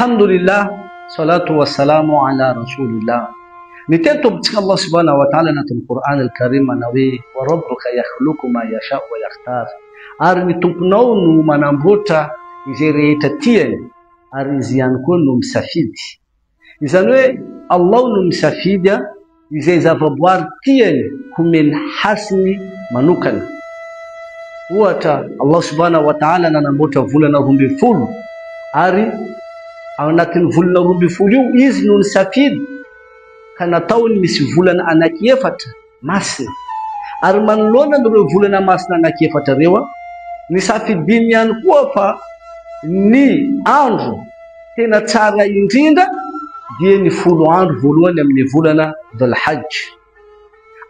Alhamdulillah, salatu wassalamu ala rasulillah. Niteto btika Allah subhanahu wa ta'ala na Al-Quran al-Karim manawi wa rabbuka yakhluqu ma yasha wa yakhtar. Ari nitukunaunu manambota izere itatien ari ziankunu msafidi. Izanwe Allah nu msafida izeza vabuar tien kumin hasni manukan. Uata Allah subhanahu wa ta'ala na nambota vula na rumbi fulu. Ari anatin vula na rumbi fulu iznun safid. Kana tauni misivula na anakiefata masna. Arman lona nure vula na masna anakiefata rewa. Ni safidin yan kuwafa ni anru. Tena tsara indinda. Dia ni fulu anru vuluan ya mnivulana dhul hajj.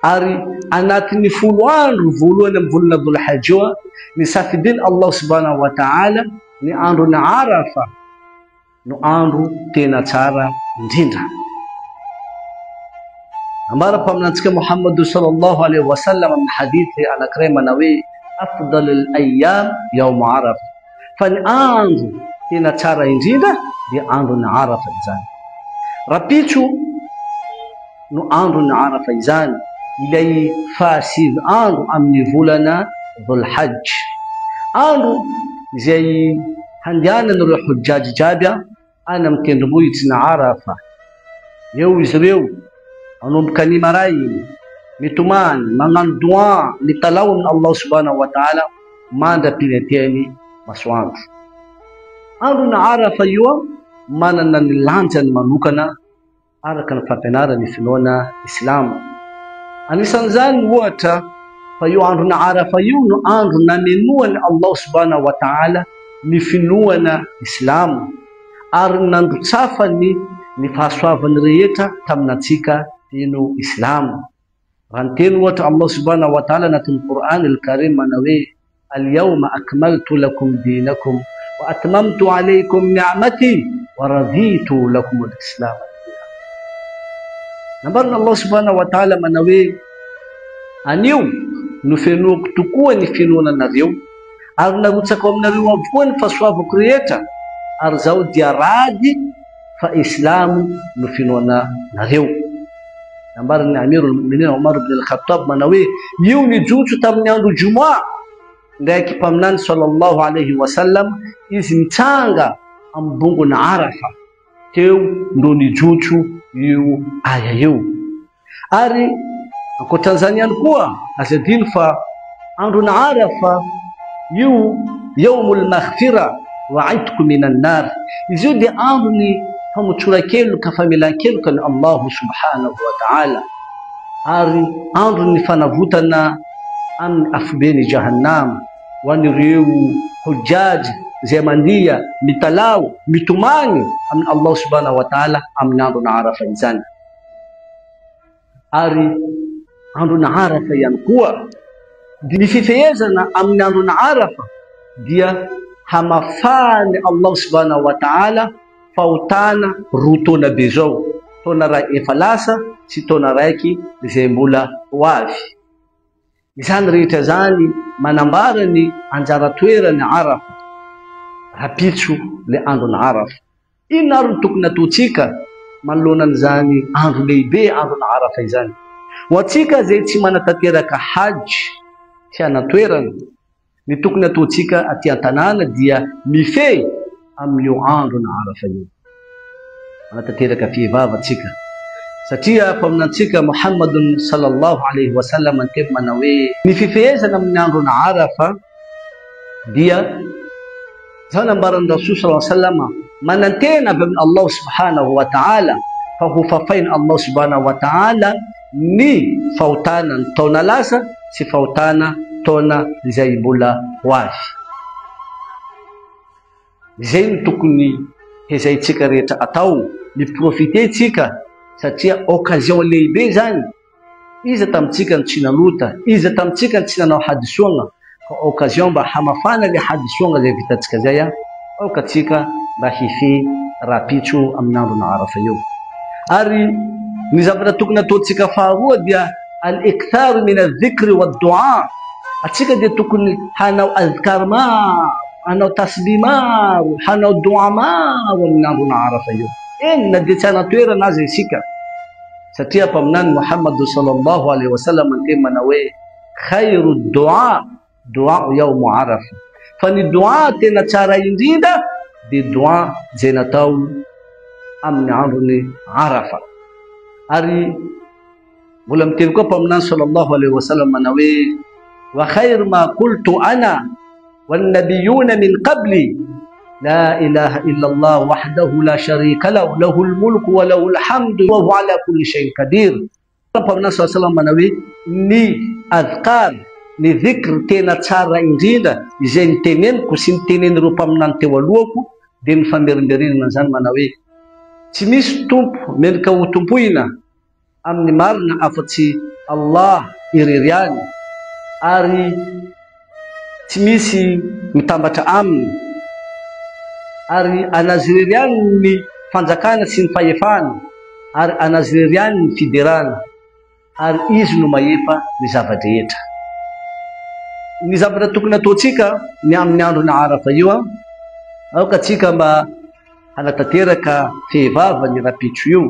Ari anati ni fulu anru vuluan ya mvulana dhul hajjwa. Ni safidin Allah subhanahu wa ta'ala. Ni anru na arafa. No anru tena tsara indinda. Amara pamnatika Muhammad sallallahu alaihi wasallam min hadithi anakrema nawi afdal al-ayyam yawm arafa. Fan andu ina tara indinda di andu na arafa izani. Rapichu no andu na arafa izani ilay fasid andu amnivulana dhul hajj. Andu zay handiana no hujjaj jabia ana mkendubu itina arafa. Yeu izreu anum kalimarai mituman mangan dua litalawun Allah subhanahu wa ta'ala manda pineteni maswangu andu na arafa yuwa mana na nilanjan manukana arakan fatenara nifinona Islam anisanzan wata fayu andu na arafa yuno andu na minuan Allah subhanahu wa ta'ala nifinuana Islam arnan safani nifaswavan riyeta tamnatika dinu Islam. Rantin wata Allah subhanahu wa ta'ala natul Quran al-Karim manawi al-yawma akmaltu lakum dinakum wa atmamtu alaykum ni'mati wa raditu lakum al-Islam. Nabarna Allah subhanahu wa ta'ala manawi aniu nufenuk tukuwa nifinuna nariu arnagutsakom nariu wabkuwa faswavu kriyeta arzau diaradi fa Islamu nufinuna nariu. Nambar ni Amirul Mu'minin Umar ibn al-Khattab manawi yuni juju tamnyandu Jumaa ndaki pamnan sallallahu alayhi wasallam izintanga ambungu na Arafa teu ndoni juju yu aya yu ari ko Tanzania kuwa asadin fa andu na Arafa yu yawmul maghfira wa itqu minan nar izudi amni famuchura kelu kafamila kelu kan Allah subhanahu wa ta'ala ari andu nifanavuta na an afbeni jahannam wani riu hujjaj zemandia mitalaw mitumani amin Allah subhanahu wa ta'ala amnandu na arafa izani ari andu na arafa yankuwa dinififeyeza na amnandu na arafa dia hamafani Allah subhanahu wa ta'ala fautana rutona bezo tona ra efalasa si tona raki zembula wafi isan ritazani manambara ni anjara twera ni arafa rapichu le andu na arafa inaru tukna tuchika malona nzani andu leibe andu na arafa izani watika zechi manatatira ka hajj chana twera ni tukna tuchika atiatanana dia mife am yu'andu na arafa yu anatatiraka fi baba tika satia pamnatika Muhammadun sallallahu alayhi wasallam antib manawi nififeza na mnyandu na arafa dia sana baran Rasul sallallahu alayhi wasallam manantena bin Allah subhanahu wa ta'ala fahufafain Allah subhanahu wa ta'ala ni fautana tona lasa si fautana tona zaibula wafi zain tukuni hezai tika reta atau ni profite tika satia occasion leibe zani iza tamtika nchina luta iza tamtika nchina na hadisonga kwa occasion ba hamafana li hadisonga za vitatika zaya au katika bahifi rapichu amnandu na arafa yu ari nizabra tukna totika faruwa dia al-ikthar min al-dhikr wa ad-du'a atika dia tukuni hana azkar ma hanao tasbih maro, hanao dua maro amin'ny androna Arafa io. Enina dia tsy hanatoerana azy isika satria paminany Muhammad sallallahu alaihi wasallam anteny manao hoe khairu dua yawm Arafa. Fa ny dua tena tsara indrindra dia dua zay natao amin'ny androny Arafa. Ary mbola miteny koa paminany sallallahu alaihi wasallam manao hoe wa khairu ma qultu ana wan nabiyuna min qabli la ilaha illa Allah wahdahu la sharika lahu lahul mulku wa lahul hamdu wa huwa ala kulli shay'in qadir. Paminany sallallahu alaihi wasallam manao hoe ny adhkar, ny dhikr tena tsara indrindra izay niteneniko sy nitenenireo paminany teo alohako dia ny famerimberinana zany manao hoe tsy misy tompo menaka ho tompoina amin'ny marina afa-tsy Allah irery ihany, ary tsy misy mitambatra aminy, ary anazy irery ihany ny fanjakana sy ny fahefana, ary anazy irery ihany ny fiderana, ary izy no mahefa ny zava-drehetra. Ny zavatra tokony ataontsika ny amin'ny androna Arafa io aoka tsika mba hanatanteraka fehivava ny rapitro io,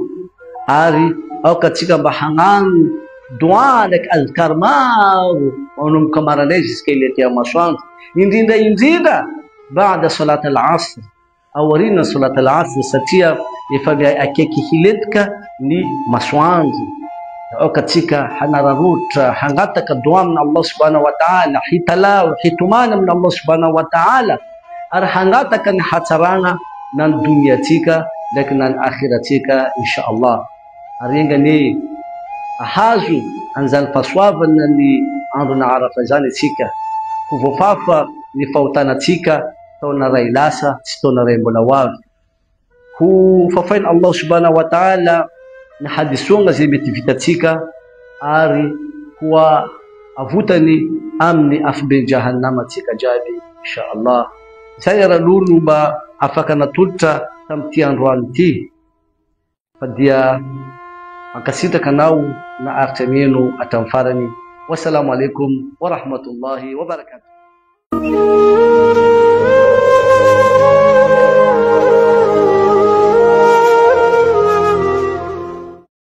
ary aoka tsika mba hagnano dua ndraiky azkar maro manomboka marainay jusqu'à ilety amin'ny masoandro, indrindra ba'da salat al-asr, aoriana salat al-asr satria efa akaiky hiletika ny masoandro. Aoka tsika hanararotra hangataka dua amin'ny Allah subhanahu wa ta'ala, hitalao hitomana amin'ny Allah subhanahu wa ta'ala, ary hangataka ny hatsarana na ny duniatsika ndraiky na ny akhiratsika insha Allah. Ary engany ahazo an'izany fahasoavana ny androna Arafa zany atsika, ho voafafa ny fahotanatsika taona ray lasa sy taona ray mbola ho avy, ho fafaina Allah subhanahu wa ta'ala ny hadisoana zay mety vitatsika, ary ho avotany amin'ny afibe jahannama atsika jiaby insha Allah. Zay aralolo mba afaka natolotra tamin'ity androany ity, fa dia ankasitraka anao na aritra meno hatramin'ny farany. Wassalamu alaikum wa rahmatullahi wa barakatuh.